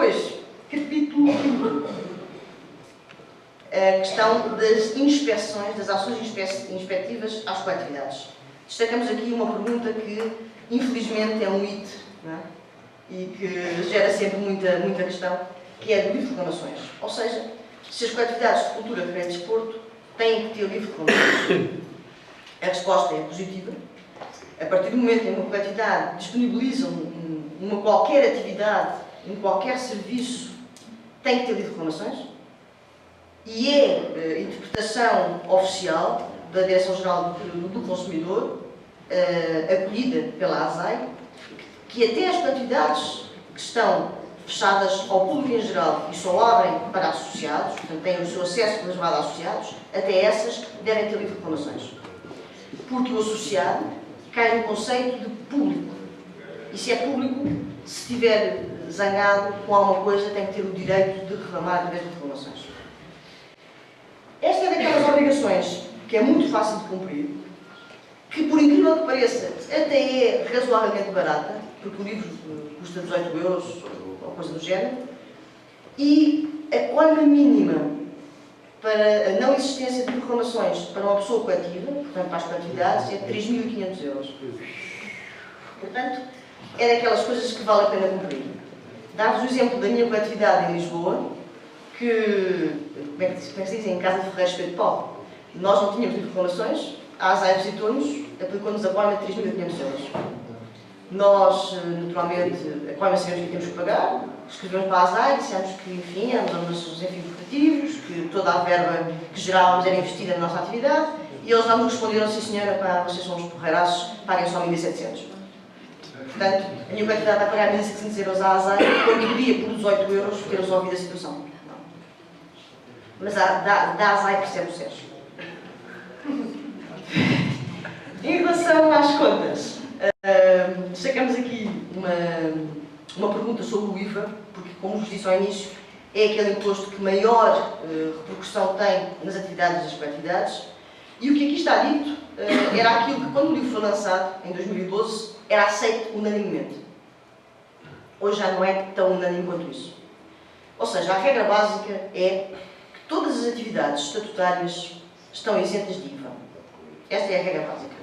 Depois, capítulo 5. A questão das inspeções, das ações inspectivas às coletividades. Destacamos aqui uma pergunta que, infelizmente, é um hito, não é? E que gera sempre muita questão, que é do livro de reclamações. Ou seja, se as coletividades de cultura, recreio e desporto têm que ter livro de reclamações. A resposta é positiva. A partir do momento em que uma coletividade disponibiliza uma qualquer atividade, qualquer serviço, tem que ter livro de reclamações. E é interpretação oficial da Direção-Geral do Consumidor, acolhida pela ASAI, que até as coletividades que estão fechadas ao público em geral e só abrem para associados, portanto têm o seu acesso reservado a associados, até essas devem ter livre de reclamações. Porque o associado cai no conceito de público. E se é público, se estiver zangado com alguma coisa, tem que ter o direito de reclamar através de reclamações. Esta é daquelas obrigações que é muito fácil de cumprir, que, por incrível que pareça, até é razoavelmente barata, porque o livro custa 18 euros ou coisa do género, e a coima mínima para a não existência de reclamações para uma pessoa coletiva, portanto para as coletividades, é 3.500 euros. Portanto, é daquelas coisas que vale a pena cumprir. Dar-vos o exemplo da minha coletividade em Lisboa, que, como é que se diz, em Casa de Ferreiros Pedro Paulo. Nós não tínhamos de reclamações, a ASAI visitou-nos, aplicou-nos a coima de 3.500 euros. Nós, naturalmente, a coima sabemos que tínhamos que pagar, escrevemos para a ASAI, dissemos que, enfim, éramos nossos desafios votativos, que toda a verba que gerávamos era investida na nossa atividade, e eles lá nos responderam: sim senhora, pá, vocês são uns porreiraços, paguem só 1.700. Portanto, a minha coletividade vai pagar 1.700 euros à ASAI, quando podia, por 18 euros, ter resolvido a situação. Mas da ASAI percebe o Sérgio. Em relação às contas, destacamos aqui uma pergunta sobre o IVA, porque, como vos disse ao início, é aquele imposto que maior repercussão tem nas atividades das coletividades. E o que aqui está dito era aquilo que, quando o livro foi lançado, em 2012, era aceito unanimemente. Hoje já não é tão unânime quanto isso. Ou seja, a regra básica é que todas as atividades estatutárias estão isentas de IVA. Esta é a regra básica.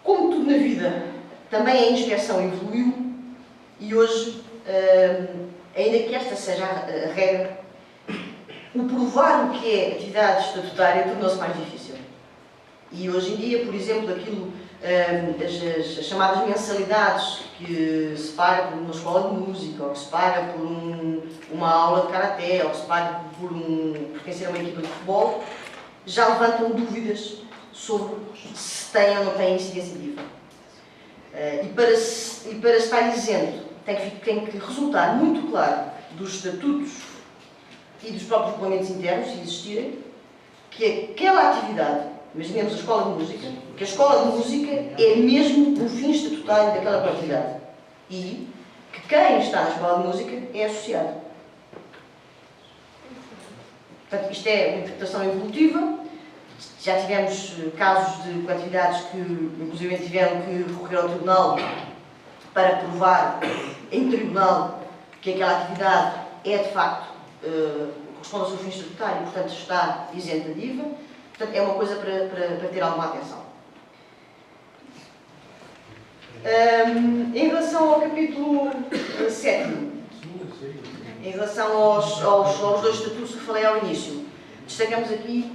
Como tudo na vida, também a inspeção evoluiu e hoje, ainda que esta seja a regra, o provar o que é atividade estatutária tornou-se mais difícil. E hoje em dia, por exemplo, aquilo, as chamadas mensalidades que se paga por uma escola de música, ou que se paga por uma aula de karaté, ou que se paga por pertencer a uma equipa de futebol, já levantam dúvidas sobre se tem ou não tem incidência de IVA. E para estar isento, tem que resultar muito claro dos estatutos e dos próprios regulamentos internos, se existirem, que aquela atividade, imaginemos a escola de música, que a escola de música é mesmo o fim estatutário daquela atividade. E que quem está na escola de música é associado. Portanto, isto é uma interpretação evolutiva. Já tivemos casos de coletividades que, inclusive, tiveram que recorrer ao tribunal para provar em tribunal que aquela atividade é, de facto, corresponde ao seu fim estatutário e, portanto, está isenta de IVA. Portanto, é uma coisa para ter alguma atenção. Em relação ao capítulo 7, em relação aos dois estatutos que falei ao início, destacamos aqui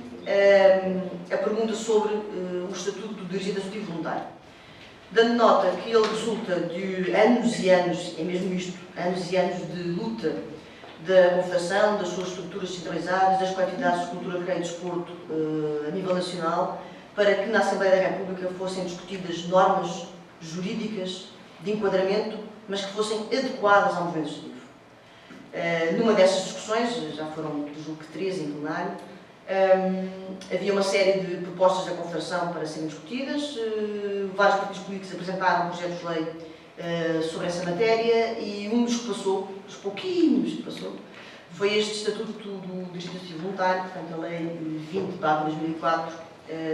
a pergunta sobre o Estatuto do Dirigente Associativo Voluntário, dando nota que ele resulta de anos e anos, é mesmo isto, anos e anos de luta da Confederação, das suas estruturas centralizadas, das coletividades de cultura, recreio e desporto a nível nacional, para que na Assembleia da República fossem discutidas normas jurídicas de enquadramento, mas que fossem adequadas ao movimento associativo. Numa dessas discussões, já foram, julgo que 3 em plenário, havia uma série de propostas da Confederação para serem discutidas, vários partidos políticos apresentaram projetos de lei sobre essa matéria e um dos que passou, dos pouquinhos que passou, foi este Estatuto do Dirigente Associativo Voluntário, portanto a Lei 20/2004,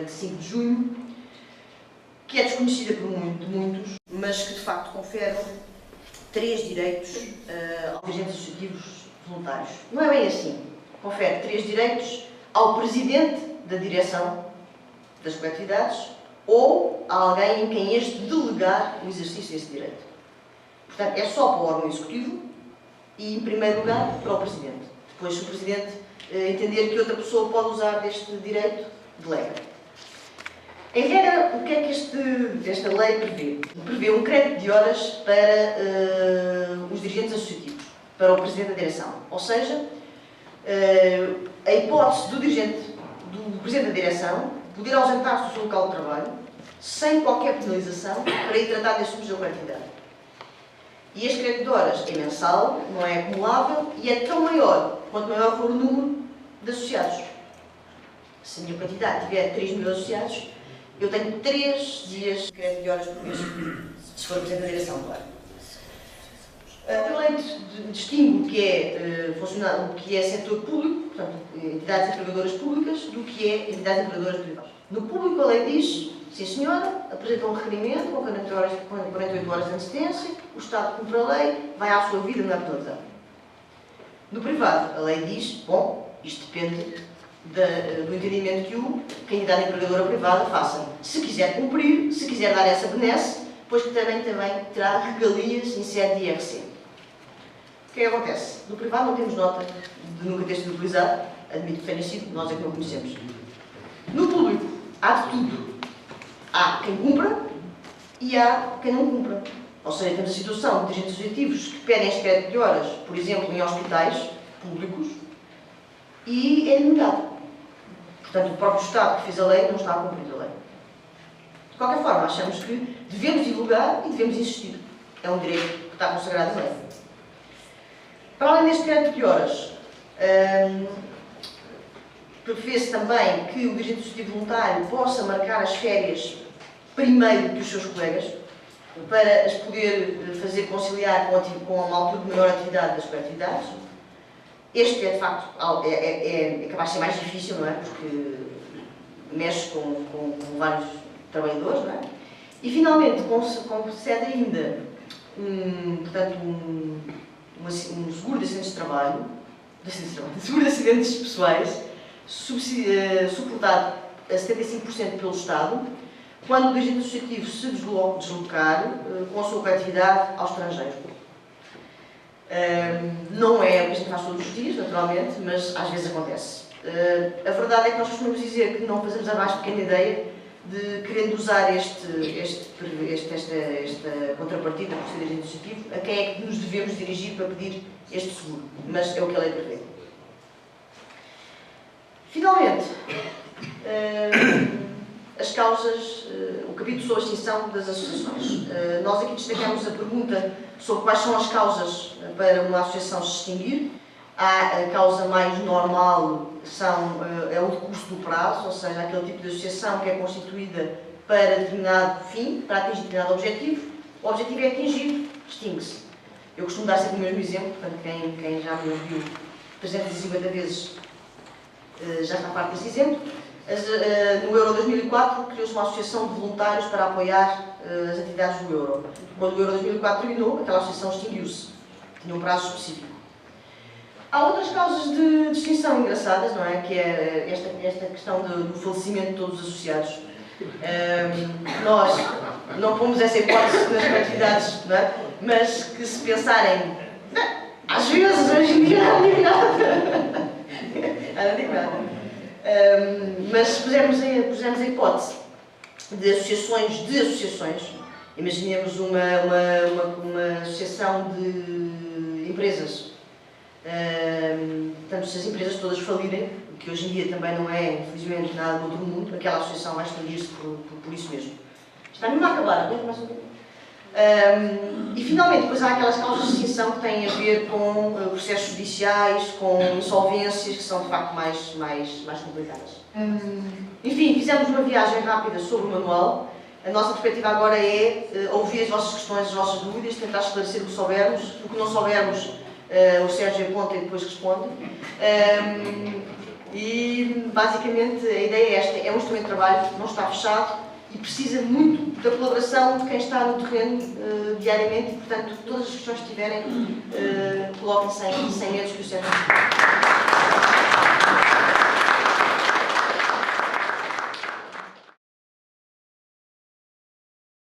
de 5 de junho, que é desconhecida por muitos, mas que de facto confere 3 direitos aos dirigentes associativos voluntários. Não é bem assim. Confere 3 direitos ao presidente da direção das coletividades ou a alguém em quem este delegar o exercício desse direito. Portanto, é só para o órgão executivo e, em primeiro lugar, para o presidente. Depois, se o presidente entender que outra pessoa pode usar deste direito, delega. Em regra, o que é que esta lei prevê? Prevê um crédito de horas para os dirigentes associativos, para o presidente da direção. Ou seja, a hipótese do presidente da direção poder ausentar-se do seu local de trabalho sem qualquer penalização para ir tratar de assuntos da coletividade. E este crédito de horas é mensal, não é acumulável e é tão maior quanto maior for o número de associados. Se a minha quantidade tiver 3.000 associados, eu tenho 3 dias de crédito de horas por mês, se for presidente da direção, claro. A lei distingue o que é setor público, portanto, entidades empregadoras públicas, do que é entidades empregadoras privadas. No público, a lei diz, sim senhora, apresenta um requerimento com 48 horas de antecedência, o Estado cumpre a lei, vai à sua vida na penalização. No privado, a lei diz, bom, isto depende do entendimento que a entidade empregadora privada faça. Se quiser cumprir, se quiser dar essa benesse, pois que também terá regalias em sede de IRC. O que é que acontece? No privado não temos nota de nunca ter sido utilizado, admito que tenha sido, nós é que não conhecemos. No público, há de tudo. Há quem cumpra e há quem não cumpra. Ou seja, temos a situação de dirigentes associativos que pedem este crédito de horas, por exemplo, em hospitais públicos, e é denegado. Portanto, o próprio Estado que fez a lei não está a cumprir a lei. De qualquer forma, achamos que devemos divulgar e devemos insistir. É um direito que está consagrado em lei. Para além deste crédito de horas, prevê-se também que o dirigente associativo voluntário possa marcar as férias primeiro que os seus colegas, para as poder fazer conciliar com uma altura de maior atividade das coletividades. Este é, de facto, é capaz de ser mais difícil, não é? Porque mexe com vários trabalhadores, não é? E, finalmente, concede ainda um seguro de acidentes de trabalho, seguro de acidentes pessoais, suportado a 75% pelo Estado, quando o dirigente associativo se deslocar com a sua coletividade ao estrangeiro. Não é o que a gente faz todos os dias, naturalmente, mas às vezes acontece. A verdade é que nós costumamos dizer que não fazemos a mais pequena ideia de, querendo usar esta contrapartida por ser dirigente associativo, a quem é que nos devemos dirigir para pedir este seguro. Mas é o que a lei prevê. Finalmente, as causas, o capítulo sobre a extinção das associações. Nós aqui destacamos a pergunta sobre quais são as causas para uma associação se extinguir. A causa mais normal é o decurso do prazo, ou seja, aquele tipo de associação que é constituída para determinado fim, para atingir determinado objetivo. O objetivo é atingido, extingue-se. Eu costumo dar sempre o mesmo exemplo, portanto, quem já me ouviu 350 vezes já está parte desse exemplo. No Euro 2004 criou-se uma associação de voluntários para apoiar as atividades do Euro. Quando o Euro 2004 terminou, aquela associação extinguiu-se. Tinha um prazo específico. Há outras causas de extinção engraçadas, não é? Que é esta questão do falecimento de todos os associados. Nós não pomos essa hipótese nas coletividades, não é? Mas que se pensarem, às vezes, hoje em dia, não digo nada. Não digo nada. Mas se pusermos a hipótese de associações, imaginemos uma associação de empresas. Portanto, se as empresas todas falirem, o que hoje em dia também não é, infelizmente, nada do outro mundo, aquela associação vai extinguir-se por isso mesmo. Está mesmo a acabar, não é? Mais um pouco. E, finalmente, depois há aquelas causas de extinção que têm a ver com processos judiciais, com insolvências, que são, de facto, mais complicadas. Enfim, fizemos uma viagem rápida sobre o manual. A nossa perspectiva agora é ouvir as vossas questões, as vossas dúvidas, tentar esclarecer o que soubermos. O que não soubermos, o Sérgio aponta e depois responde. E, basicamente, a ideia é esta. É um instrumento de trabalho, não está fechado e precisa muito da colaboração de quem está no terreno diariamente e, portanto, todas as questões que tiverem, coloquem sem medos que o Sérgio